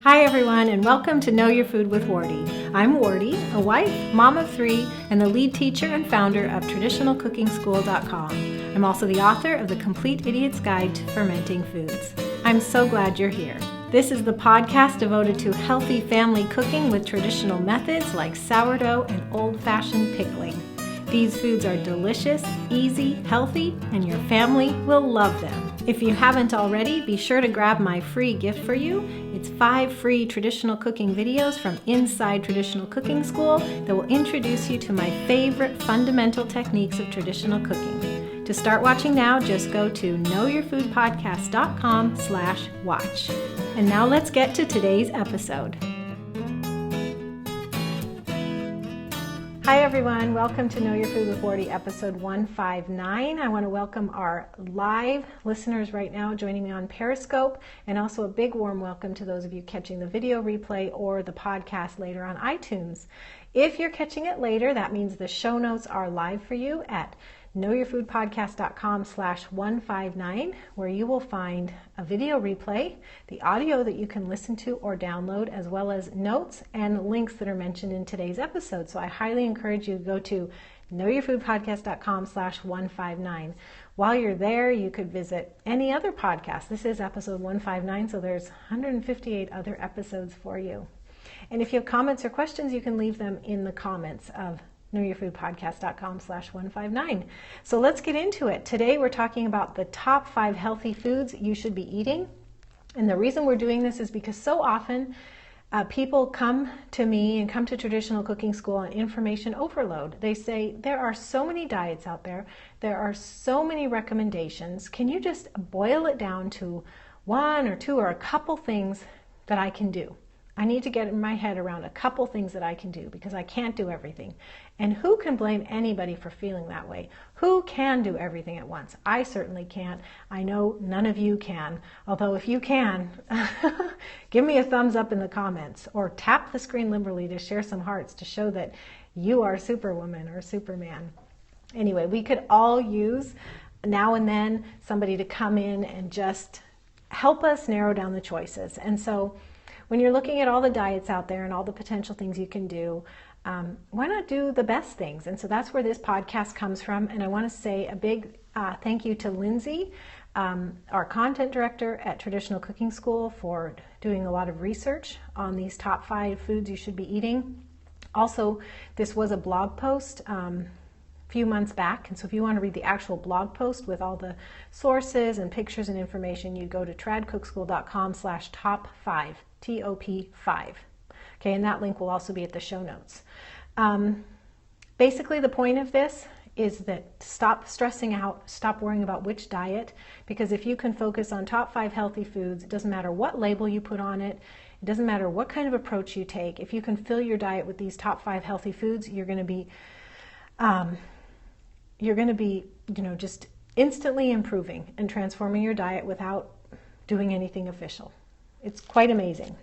Hi everyone, and welcome to Know Your Food with Wardee. I'm Wardee, a wife, mom of three, and the lead teacher and founder of TraditionalCookingSchool.com. I'm also the author of The Complete Idiot's Guide to Fermenting Foods. I'm so glad you're here. This is the podcast devoted to healthy family cooking with traditional methods like sourdough and old-fashioned pickling. These foods are delicious, easy, healthy, and your family will love them. If you haven't already, be sure to grab my free gift for you. It's 5 free traditional cooking videos from inside Traditional Cooking School that will introduce you to my favorite fundamental techniques of traditional cooking. To start watching now, just go to knowyourfoodpodcast.com/watch. And now let's get to today's episode. Hi everyone, welcome to Know Your Food with Wardee, episode 159. I want to welcome our live listeners right now joining me on Periscope, and also a big warm welcome to those of you catching the video replay or the podcast later on iTunes. If you're catching it later, that means the show notes are live for you at knowyourfoodpodcast.com/159, where you will find a video replay, the audio that you can listen to or download, as well as notes and links that are mentioned in today's episode. So I highly encourage you to go to knowyourfoodpodcast.com/159. While you're there, you could visit any other podcast. This is episode 159, so there's 158 other episodes for you. And if you have comments or questions, you can leave them in the comments of knowyourfoodpodcast.com/159. So let's get into it. Today we're talking about the top 5 healthy foods you should be eating. And the reason we're doing this is because so often people come to me and come to Traditional Cooking School on information overload. They say, there are so many diets out there. There are so many recommendations. Can you just boil it down to 1 or 2 or a couple things that I can do? I need to get my head around a couple things that I can do because I can't do everything. And who can blame anybody for feeling that way? Who can do everything at once? I certainly can't. I know none of you can. Although if you can, give me a thumbs up in the comments or tap the screen liberally to share some hearts to show that you are Superwoman or Superman. Anyway, we could all use now and then somebody to come in and just help us narrow down the choices. And so when you're looking at all the diets out there and all the potential things you can do, why not do the best things? And so that's where this podcast comes from. And I want to say a big thank you to Lindsay, our content director at Traditional Cooking School, for doing a lot of research on these top 5 foods you should be eating. Also, this was a blog post few months back, and so if you want to read the actual blog post with all the sources and pictures and information, you go to tradcookschool.com/top5, TOP5. Okay, and that link will also be at the show notes. Basically, the point of this is that stop stressing out, stop worrying about which diet, because if you can focus on top 5 healthy foods, it doesn't matter what label you put on it, it doesn't matter what kind of approach you take. If you can fill your diet with these top 5 healthy foods, you're going to be just instantly improving and transforming your diet without doing anything official. It's quite amazing.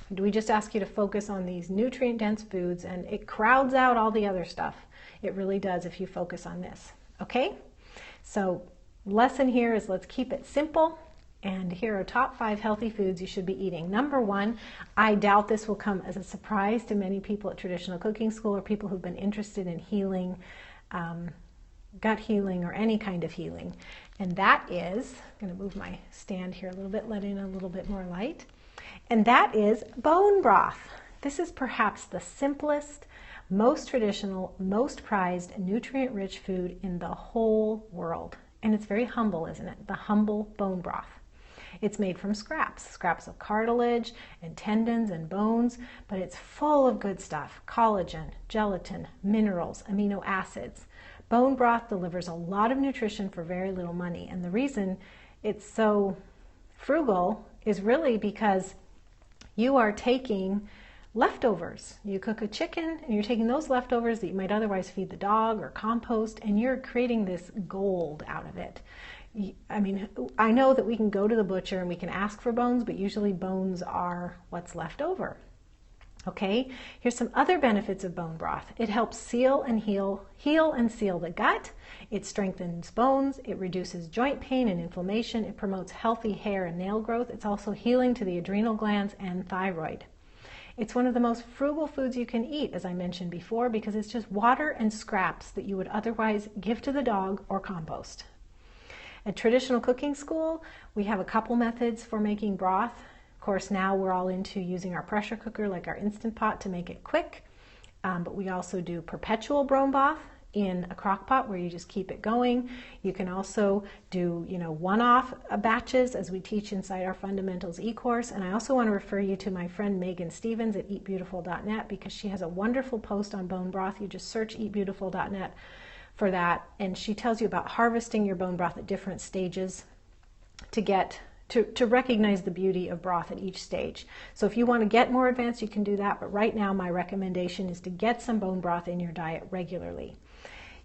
We just ask you to focus on these nutrient-dense foods, and it crowds out all the other stuff. It really does if you focus on this. Okay? So, lesson here is let's keep it simple. And here are top 5 healthy foods you should be eating. Number 1, I doubt this will come as a surprise to many people at Traditional Cooking School or people who've been interested in healing, gut healing or any kind of healing. And that is, I'm going to move my stand here a little bit, let in a little bit more light. And that is bone broth. This is perhaps the simplest, most traditional, most prized, nutrient-rich food in the whole world. And it's very humble, isn't it? The humble bone broth. It's made from scraps of cartilage and tendons and bones, but it's full of good stuff: collagen, gelatin, minerals, amino acids. Bone broth delivers a lot of nutrition for very little money, and the reason it's so frugal is really because you are taking leftovers. You cook a chicken and you're taking those leftovers that you might otherwise feed the dog or compost, and you're creating this gold out of it. I mean, I know that we can go to the butcher and we can ask for bones, but usually bones are what's left over. Okay, here's some other benefits of bone broth. It helps heal and seal the gut. It strengthens bones. It reduces joint pain and inflammation. It promotes healthy hair and nail growth. It's also healing to the adrenal glands and thyroid. It's one of the most frugal foods you can eat, as I mentioned before, because it's just water and scraps that you would otherwise give to the dog or compost. At Traditional Cooking School, we have a couple methods for making broth. Of course, now we're all into using our pressure cooker, like our Instant Pot, to make it quick. But we also do perpetual bone broth in a crock pot where you just keep it going. You can also do, one-off batches, as we teach inside our Fundamentals e-course. And I also want to refer you to my friend Megan Stevens at eatbeautiful.net, because she has a wonderful post on bone broth. You just search eatbeautiful.net for that, and she tells you about harvesting your bone broth at different stages to recognize the beauty of broth at each stage. So if you want to get more advanced, you can do that, but right now my recommendation is to get some bone broth in your diet regularly.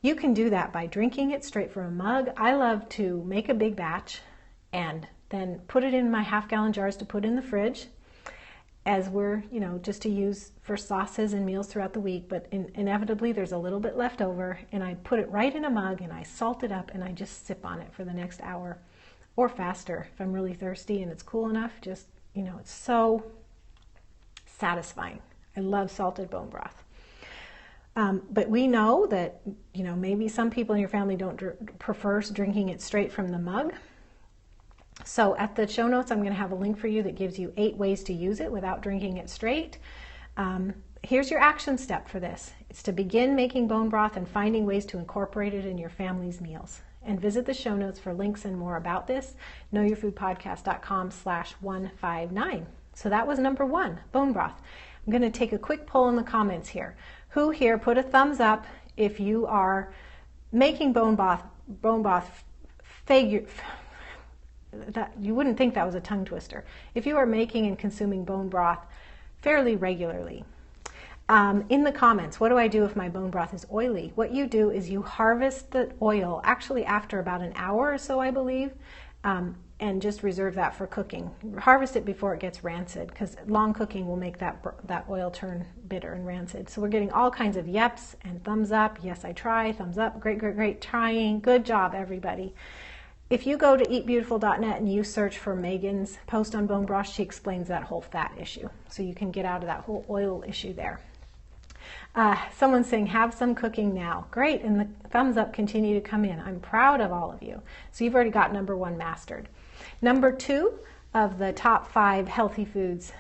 You can do that by drinking it straight from a mug. I love to make a big batch and then put it in my half-gallon jars to put in the fridge, as we're, just to use for sauces and meals throughout the week, but inevitably there's a little bit left over, and I put it right in a mug and I salt it up and I just sip on it for the next hour. Or faster if I'm really thirsty and it's cool enough. Just, it's so satisfying. I love salted bone broth. But we know that, maybe some people in your family don't prefer drinking it straight from the mug. So at the show notes, I'm going to have a link for you that gives you 8 ways to use it without drinking it straight. Here's your action step for this. It's to begin making bone broth and finding ways to incorporate it in your family's meals. And visit the show notes for links and more about this. knowyourfoodpodcast.com/159. So that was number 1, bone broth. I'm going to take a quick poll in the comments here. Who here, put a thumbs up if you are making bone broth that you wouldn't think that was a tongue twister. If you are making and consuming bone broth fairly regularly. In the comments, what do I do if my bone broth is oily? What you do is you harvest the oil, actually after about an hour or so, I believe, and just reserve that for cooking. Harvest it before it gets rancid, because long cooking will make that oil turn bitter and rancid. So we're getting all kinds of yeps and thumbs up. Yes, I try. Thumbs up. Great, great, great. Trying. Good job, everybody. If you go to eatbeautiful.net and you search for Megan's post on bone broth, she explains that whole fat issue. So you can get out of that whole oil issue there. Someone's saying, have some cooking now. Great, and the thumbs up continue to come in. I'm proud of all of you. So you've already got number 1 mastered. Number 2 of the top 5 healthy foods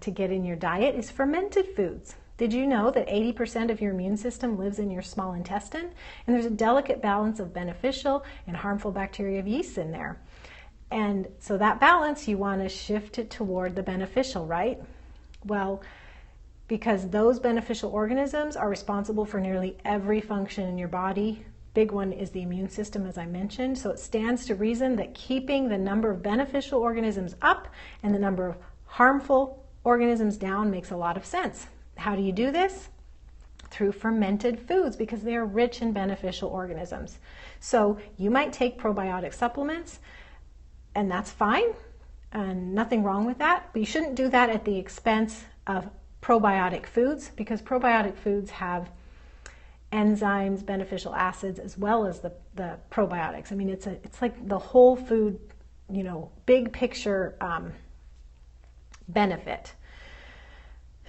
to get in your diet is fermented foods. Did you know that 80% of your immune system lives in your small intestine? And there's a delicate balance of beneficial and harmful bacteria of yeast in there. And so that balance, you want to shift it toward the beneficial, right? Well, because those beneficial organisms are responsible for nearly every function in your body. Big one is the immune system, as I mentioned. So it stands to reason that keeping the number of beneficial organisms up and the number of harmful organisms down makes a lot of sense. How do you do this? Through fermented foods, because they are rich in beneficial organisms. So you might take probiotic supplements, and that's fine, and nothing wrong with that, but you shouldn't do that at the expense of probiotic foods, because probiotic foods have enzymes, beneficial acids, as well as the probiotics. I mean, it's like the whole food, big picture benefit,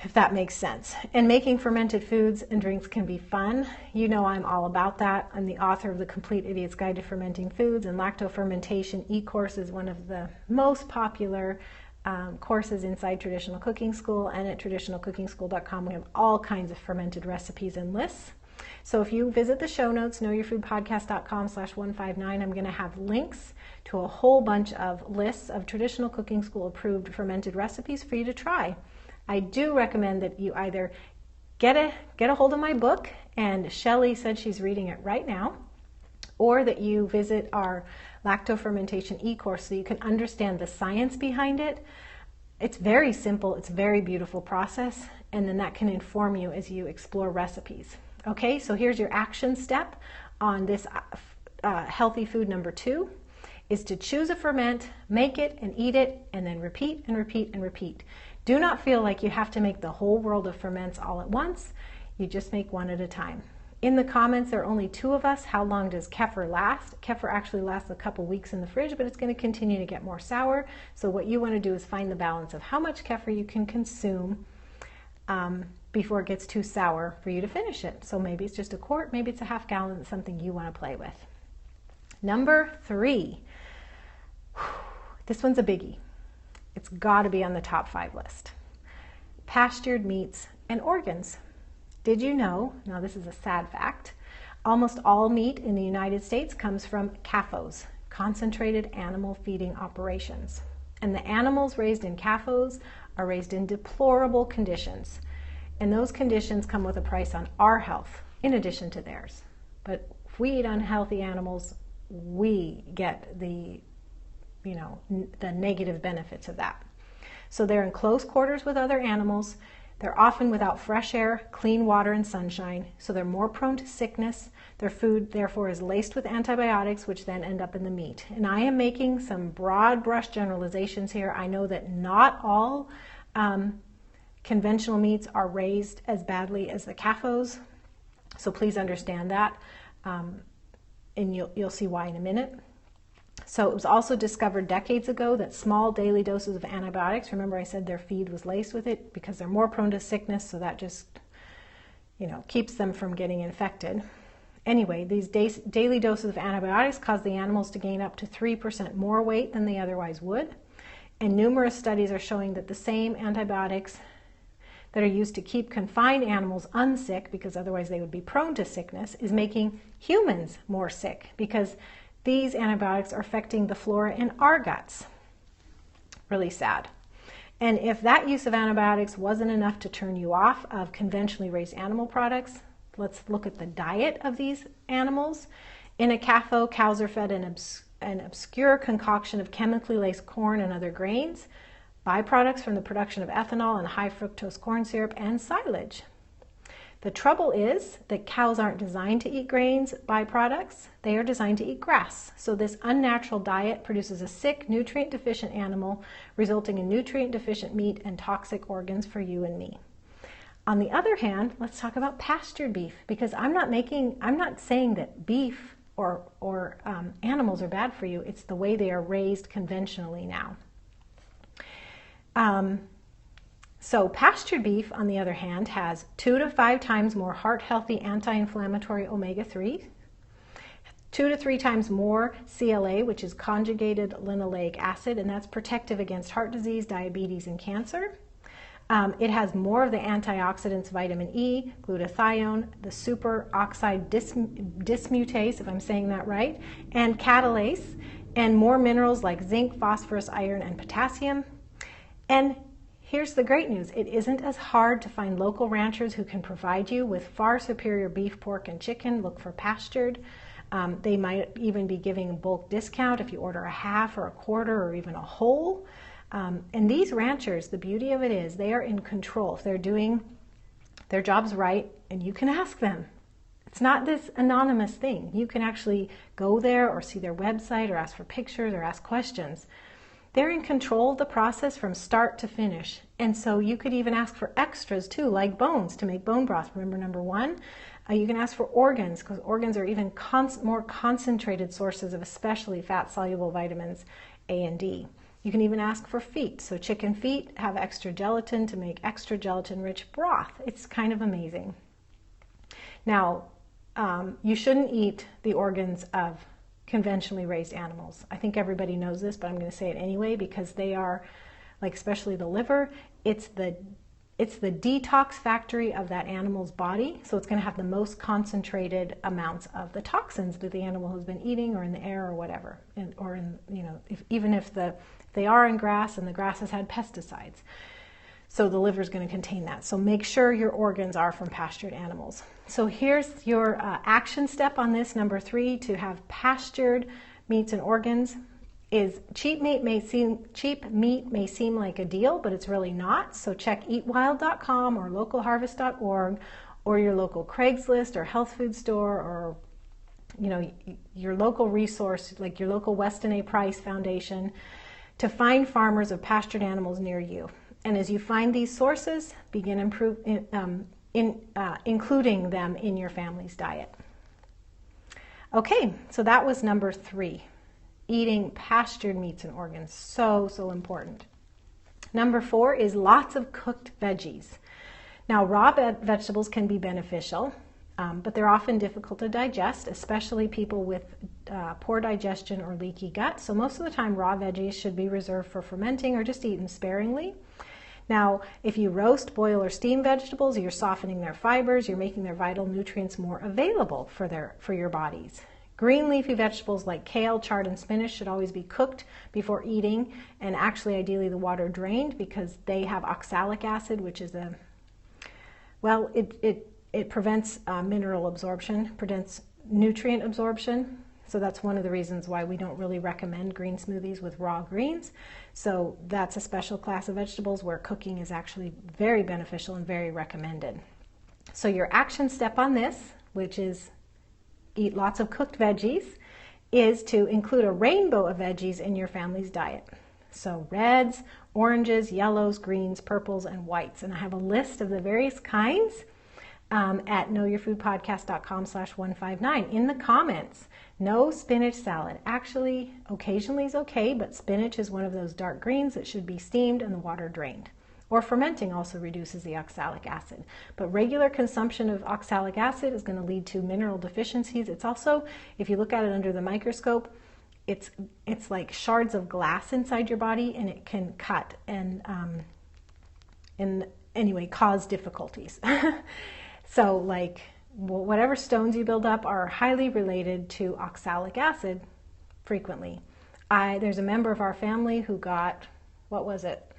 if that makes sense. And making fermented foods and drinks can be fun. I'm all about that. I'm the author of The Complete Idiot's Guide to Fermenting Foods, and lactofermentation e-course is one of the most popular courses inside Traditional Cooking School, and at traditionalcookingschool.com we have all kinds of fermented recipes and lists. So if you visit the show notes, knowyourfoodpodcast.com/159, I'm going to have links to a whole bunch of lists of Traditional Cooking School approved fermented recipes for you to try. I do recommend that you either get a hold of my book, and Shelley said she's reading it right now, or that you visit our lactofermentation e-course so you can understand the science behind it. It's very simple, it's a very beautiful process, and then that can inform you as you explore recipes. Okay, so here's your action step on this healthy food number 2, is to choose a ferment, make it and eat it, and then repeat and repeat and repeat. Do not feel like you have to make the whole world of ferments all at once. You just make one at a time. In the comments, there are only 2 of us. How long does kefir last? Kefir actually lasts a couple weeks in the fridge, but it's going to continue to get more sour. So what you want to do is find the balance of how much kefir you can consume before it gets too sour for you to finish it. So maybe it's just a quart, maybe it's a half gallon. It's something you want to play with. Number 3. This one's a biggie. It's got to be on the top 5 list. Pastured meats and organs. Did you know, now this is a sad fact, almost all meat in the United States comes from CAFOs, concentrated animal feeding operations. And the animals raised in CAFOs are raised in deplorable conditions. And those conditions come with a price on our health, in addition to theirs. But if we eat unhealthy animals, we get the negative benefits of that. So they're in close quarters with other animals. They're often without fresh air, clean water, and sunshine, so they're more prone to sickness. Their food, therefore, is laced with antibiotics, which then end up in the meat. And I am making some broad brush generalizations here. I know that not all conventional meats are raised as badly as the CAFOs, so please understand that, and you'll see why in a minute. So it was also discovered decades ago that small daily doses of antibiotics, remember I said their feed was laced with it because they're more prone to sickness, so that just, keeps them from getting infected. Anyway, these daily doses of antibiotics cause the animals to gain up to 3% more weight than they otherwise would. And numerous studies are showing that the same antibiotics that are used to keep confined animals unsick, because otherwise they would be prone to sickness, is making humans more sick because these antibiotics are affecting the flora in our guts. Really sad. And if that use of antibiotics wasn't enough to turn you off of conventionally raised animal products, let's look at the diet of these animals. In a CAFO, cows are fed an obscure concoction of chemically laced corn and other grains, byproducts from the production of ethanol and high fructose corn syrup, and silage. The trouble is that cows aren't designed to eat grains byproducts. They are designed to eat grass. So this unnatural diet produces a sick, nutrient-deficient animal, resulting in nutrient-deficient meat and toxic organs for you and me. On the other hand, let's talk about pastured beef, because I'm not saying that beef or animals are bad for you. It's the way they are raised conventionally now. So pastured beef, on the other hand, has 2 to 5 times more heart-healthy anti-inflammatory omega-3, 2 to 3 times more CLA, which is conjugated linoleic acid, and that's protective against heart disease, diabetes, and cancer. It has more of the antioxidants vitamin E, glutathione, the superoxide dismutase, if I'm saying that right, and catalase, and more minerals like zinc, phosphorus, iron, and potassium. And here's the great news. It isn't as hard to find local ranchers who can provide you with far superior beef, pork, and chicken. Look for pastured. They might even be giving a bulk discount if you order a half or a quarter or even a whole. And these ranchers, the beauty of it is they are in control. If they're doing their jobs right, and you can ask them. It's not this anonymous thing. You can actually go there or see their website or ask for pictures or ask questions. They're in control of the process from start to finish. And so you could even ask for extras too, like bones to make bone broth. Remember number 1? You can ask for organs, because organs are even more concentrated sources of especially fat-soluble vitamins A and D. You can even ask for feet. So chicken feet have extra gelatin to make extra gelatin-rich broth. It's kind of amazing. Now, you shouldn't eat the organs of conventionally raised animals. I think everybody knows this, but I'm going to say it anyway because they are, like especially the liver, it's the detox factory of that animal's body. So it's going to have the most concentrated amounts of the toxins that the animal has been eating or in the air or whatever, even if they are in grass and the grass has had pesticides. So the liver is going to contain that. So make sure your organs are from pastured animals. So here's your action step on this, number 3, to have pastured meats and organs. Is cheap meat may seem like a deal, but it's really not. So check eatwild.com or localharvest.org or your local Craigslist or health food store or your local resource like your local Weston A. Price Foundation to find farmers of pastured animals near you. And as you find these sources, begin including them in your family's diet. Okay, so that was number 3. Eating pastured meats and organs, so important. Number 4 is lots of cooked veggies. Now, raw vegetables can be beneficial, but they're often difficult to digest, especially people with poor digestion or leaky gut. So most of the time, raw veggies should be reserved for fermenting or just eaten sparingly. Now, if you roast, boil, or steam vegetables, you're softening their fibers, you're making their vital nutrients more available for your bodies. Green leafy vegetables like kale, chard, and spinach should always be cooked before eating, and actually ideally the water drained, because they have oxalic acid, which is it prevents mineral absorption, prevents nutrient absorption. So that's one of the reasons why we don't really recommend green smoothies with raw greens. So that's a special class of vegetables where cooking is actually very beneficial and very recommended. So your action step on this, which is eat lots of cooked veggies, is to include a rainbow of veggies in your family's diet. So reds, oranges, yellows, greens, purples, and whites. And I have a list of the various kinds at knowyourfoodpodcast.com/159. In the comments, no spinach salad. Actually, occasionally is okay, but spinach is one of those dark greens that should be steamed and the water drained. Or fermenting also reduces the oxalic acid. But regular consumption of oxalic acid is going to lead to mineral deficiencies. It's also, if you look at it under the microscope, it's like shards of glass inside your body, and it can cut and anyway cause difficulties. So like whatever stones you build up are highly related to oxalic acid frequently. There's a member of our family who got, what was it?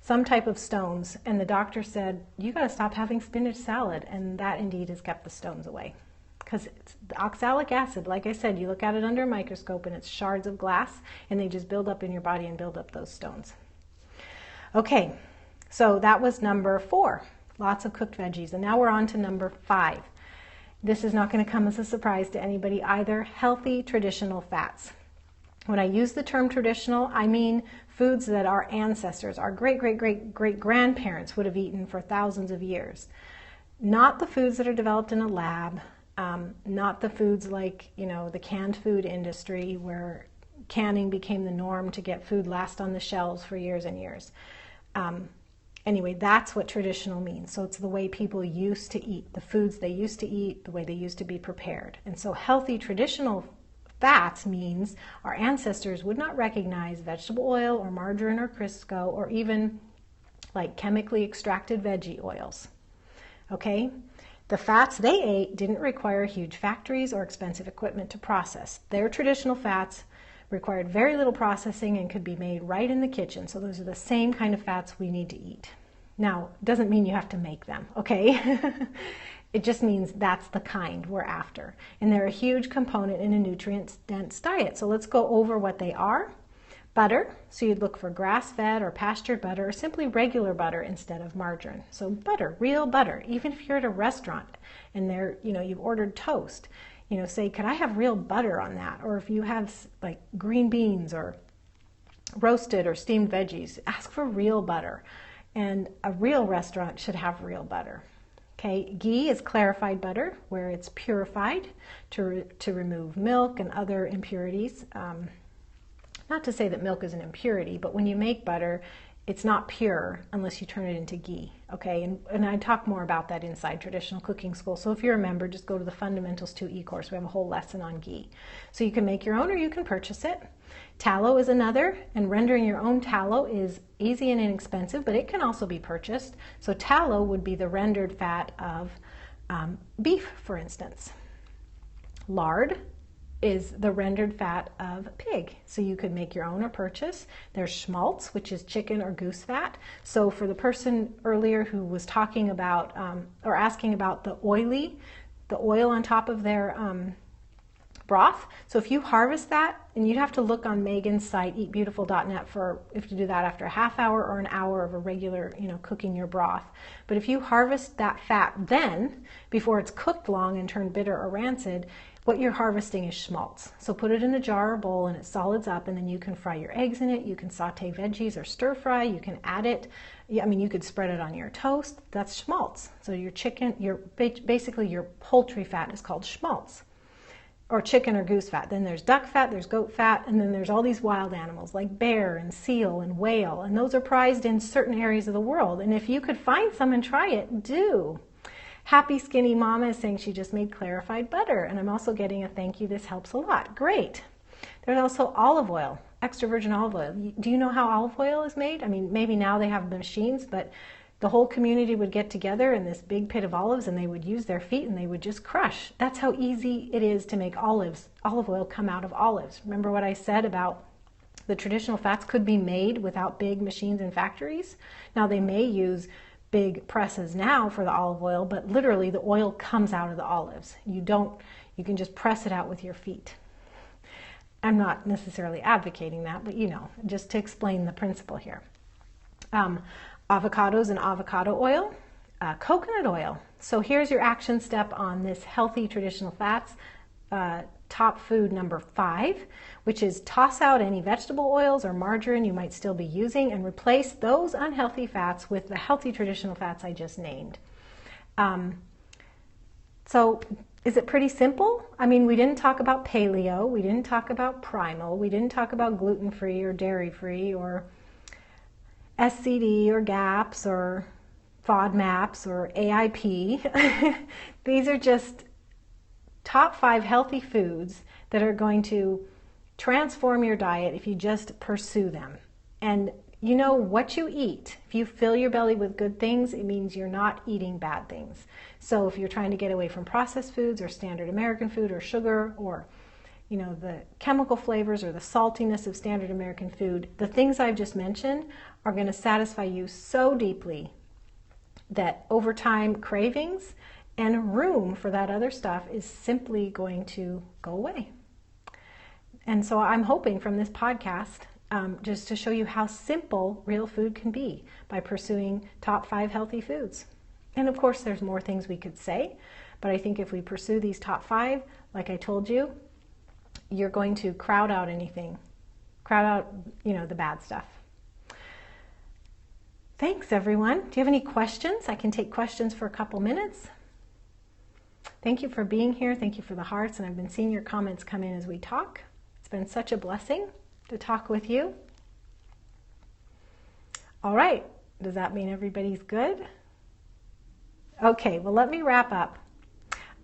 Some type of stones, and the doctor said, you got to stop having spinach salad, and that indeed has kept the stones away. Because the oxalic acid, like I said, you look at it under a microscope and it's shards of glass, and they just build up in your body and build up those stones. Okay, so that was number 4, lots of cooked veggies. And now we're on to number 5. This is not going to come as a surprise to anybody either. Healthy traditional fats. When I use the term traditional, I mean foods that our ancestors, our great-great-great-great-grandparents would have eaten for thousands of years. Not the foods that are developed in a lab, not the foods like, the canned food industry where canning became the norm to get food last on the shelves for years and years. Anyway, that's what traditional means. So it's the way people used to eat, the foods they used to eat, the way they used to be prepared. And so healthy traditional fats means our ancestors would not recognize vegetable oil or margarine or Crisco or even like chemically extracted veggie oils. Okay? The fats they ate didn't require huge factories or expensive equipment to process. Their traditional fats required very little processing and could be made right in the kitchen. So those are the same kind of fats we need to eat. Now, it doesn't mean you have to make them, okay? It just means that's the kind we're after. And they're a huge component in a nutrient-dense diet. So let's go over what they are. Butter, so you'd look for grass-fed or pastured butter or simply regular butter instead of margarine. So butter, real butter, even if you're at a restaurant and you've ordered toast, say, could I have real butter on that? Or if you have like green beans or roasted or steamed veggies, ask for real butter. And a real restaurant should have real butter. Okay, ghee is clarified butter, where it's purified to remove milk and other impurities. Not to say that milk is an impurity, but when you make butter, it's not pure unless you turn it into ghee. Okay, and I talk more about that inside Traditional Cooking School. So if you're a member, just go to the Fundamentals 2E course. We have a whole lesson on ghee. So you can make your own or you can purchase it. Tallow is another, and rendering your own tallow is easy and inexpensive, but it can also be purchased. So tallow would be the rendered fat of beef, for instance. Lard is the rendered fat of pig. So you could make your own or purchase. There's schmaltz, which is chicken or goose fat. So for the person earlier who was talking about or asking about the oil on top of their broth. So if you harvest that, and you'd have to look on Megan's site, eatbeautiful.net, for if to do that after a half hour or an hour of a regular, cooking your broth. But if you harvest that fat then, before it's cooked long and turned bitter or rancid, what you're harvesting is schmaltz. So put it in a jar or bowl and it solids up, and then you can fry your eggs in it. You can saute veggies or stir fry. You can add it. I mean, you could spread it on your toast. That's schmaltz. So your chicken, basically your poultry fat is called schmaltz, or chicken or goose fat. Then there's duck fat, there's goat fat, and then there's all these wild animals like bear and seal and whale, and those are prized in certain areas of the world. And if you could find some and try it, do. Happy Skinny Mama is saying she just made clarified butter, and I'm also getting a thank you. This helps a lot. Great. There's also olive oil, extra virgin olive oil. Do you know how olive oil is made? I mean, maybe now they have the machines, but the whole community would get together in this big pit of olives, and they would use their feet and they would just crush. That's how easy it is to make olive oil come out of olives. Remember what I said about the traditional fats could be made without big machines and factories? Now they may use big presses now for the olive oil, but literally the oil comes out of the olives. You can just press it out with your feet. I'm not necessarily advocating that, but just to explain the principle here. Avocados and avocado oil, coconut oil. So here's your action step on this healthy traditional fats, top food number 5, which is toss out any vegetable oils or margarine you might still be using and replace those unhealthy fats with the healthy traditional fats I just named. So is it pretty simple? I mean, we didn't talk about paleo, we didn't talk about primal, we didn't talk about gluten-free or dairy-free or SCD or GAPS or FODMAPs or AIP. These are just top 5 healthy foods that are going to transform your diet if you just pursue them. And you know what you eat. If you fill your belly with good things, it means you're not eating bad things. So if you're trying to get away from processed foods or standard American food or sugar or the chemical flavors or the saltiness of standard American food, the things I've just mentioned are going to satisfy you so deeply that over time cravings and room for that other stuff is simply going to go away. And so I'm hoping from this podcast just to show you how simple real food can be by pursuing top 5 healthy foods. And of course there's more things we could say, but I think if we pursue these top 5, like I told you, you're going to crowd out the bad stuff. Thanks everyone. Do you have any questions? I can take questions for a couple minutes. Thank you for being here. Thank you for the hearts, and I've been seeing your comments come in as we talk. It's been such a blessing to talk with you. All right, does that mean everybody's good? Okay, well let me wrap up.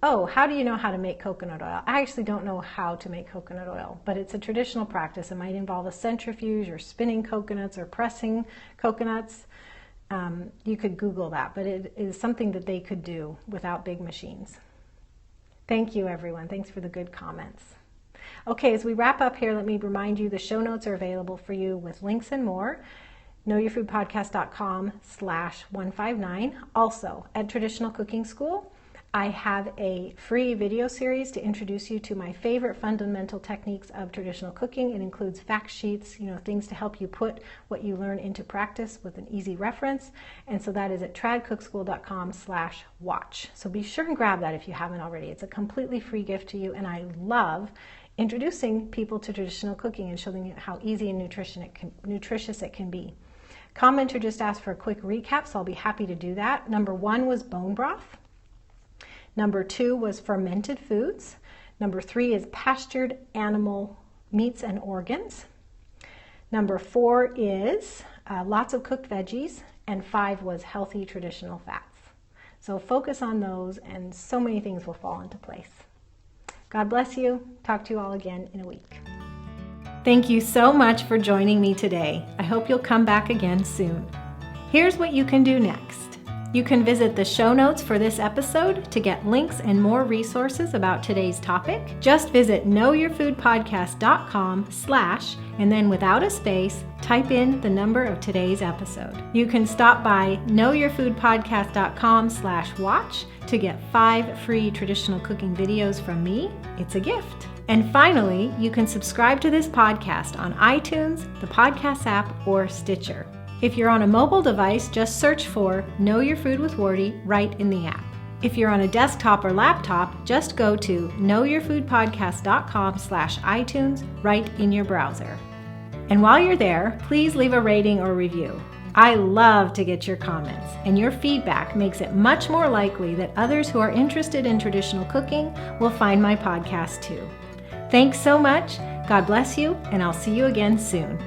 Oh, how do you know how to make coconut oil? I actually don't know how to make coconut oil, but it's a traditional practice. It might involve a centrifuge or spinning coconuts or pressing coconuts. You could Google that, but it is something that they could do without big machines. Thank you, everyone. Thanks for the good comments. Okay, as we wrap up here, let me remind you the show notes are available for you with links and more. knowyourfoodpodcast.com/159. Also, at Traditional Cooking School, I have a free video series to introduce you to my favorite fundamental techniques of traditional cooking. It includes fact sheets, things to help you put what you learn into practice with an easy reference. And so that is at tradcookschool.com/watch. So be sure and grab that if you haven't already. It's a completely free gift to you, and I love introducing people to traditional cooking and showing you how easy and nutritious it can be. Commenter just asked for a quick recap, so I'll be happy to do that. Number 1 was bone broth. Number 2 was fermented foods. Number 3 is pastured animal meats and organs. Number 4 is lots of cooked veggies. And 5 was healthy traditional fats. So focus on those and so many things will fall into place. God bless you. Talk to you all again in a week. Thank you so much for joining me today. I hope you'll come back again soon. Here's what you can do next. You can visit the show notes for this episode to get links and more resources about today's topic. Just visit knowyourfoodpodcast.com/ and then without a space, type in the number of today's episode. You can stop by knowyourfoodpodcast.com/watch to get 5 free traditional cooking videos from me. It's a gift. And finally, you can subscribe to this podcast on iTunes, the podcast app, or Stitcher. If you're on a mobile device, just search for Know Your Food with Wardee right in the app. If you're on a desktop or laptop, just go to knowyourfoodpodcast.com/iTunes right in your browser. And while you're there, please leave a rating or review. I love to get your comments, and your feedback makes it much more likely that others who are interested in traditional cooking will find my podcast too. Thanks so much. God bless you, and I'll see you again soon.